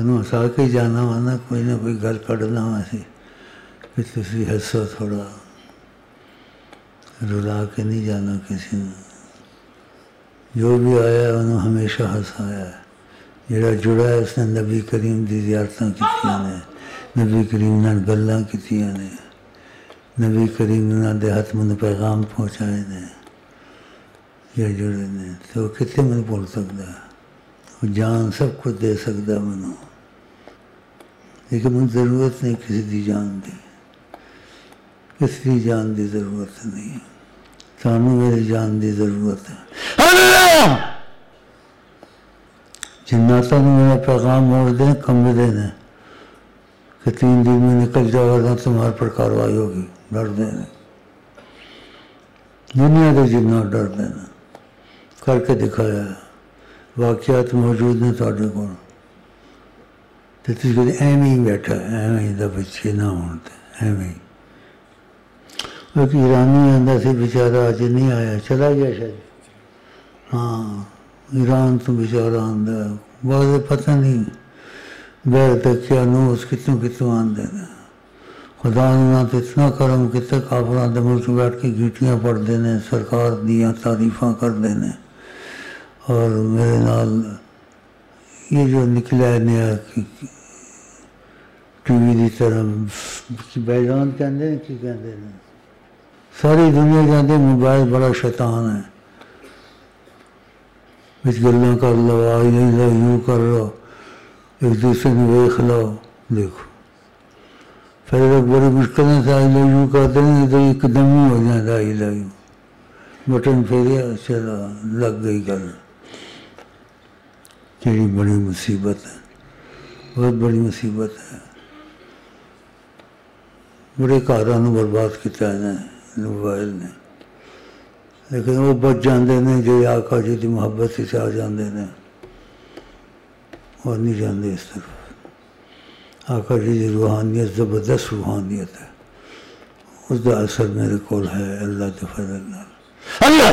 सानू हसा के जाना वा ना कोई गल कढ़ना वा असीं कि तुसीं हसो थोड़ा, रुला के नहीं जाना किसी ने। जो भी आया उन्होंने हमेशा हसाया है। जिहड़ा जुड़ा है उसने नबी करीम दी ज़ियारतां कीतियां ने, नबी करीम नाल गल्लां कीतियां ने, नबी करीम नाल दे हथ मैनूं पैगाम पहुँचाए ने, ये जुड़े ने, तो कितने मैनूं भुल सकदा है। वो जान सब कुछ दे सकदा मैनूं, लेकिन मैनूं ज़रूरत नहीं किसी दी जान दी, किसी दी जान दी ज़रूरत नहीं। सानू मेरी जान दी ज़रूरत है। जिन्नाता ने मेरा पैगाम मोड़ दें, कमरे ने कि 3 दिन में निकल जाओ वरना तुम्हारे पर कार्रवाई होगी। डर देने दुनिया के जिन्ना डर देना करके दिखाया। वाक़यात मौजूद ने तुहाडे कोल ते तुसीं कहंदे एवें ही बैठा, एवें ही दा बच्चे ना होण ते एवें ही। एक ईरानी आंदा सी बेचारा, अज नहीं आया, चला गया शायद। हाँ, ईरान तो बेचारा आंदा है, बाद पता नहीं बैर तकिया नूस कितों कितों आंदे ने। खुदा ने ना तो इतना करम किता, काफरां दे मुल्क बैठ के गीटियां पढ़ते हैं, सरकार दियाँ तारीफां करते हैं। और मेरे नाल ये जो निकला है नया टीवी की तरह बैकग्राउंड कहते हैं, की कहते हैं, सारी दुनिया कहते मोबाइल बड़ा शैतान है, बिच गल्लां कर लो, आई नहीं लो, यूँ कर लो, एक दूसरे को वेख लो। देखो फिर लोग बड़ी मुश्किल से आई लो यूँ करते नहीं तो एकदम ही हो जाता आई लो यू, बटन फेरिया चला लग गई गल। यही बड़ी मुसीबत है, बहुत बड़ी मुसीबत है। बड़े घरां नूं बर्बाद किया इन्हें मोबाइल ने, लेकिन वो बच जाते हैं जो आका जी की मुहब्बत से आ जाते हैं और नहीं जाते इस तरफ। आका जी की रूहानियत ज़बरदस्त रूहानियत है, उसका असर मेरे को है अल्लाह के फजल नाल। अल्लाह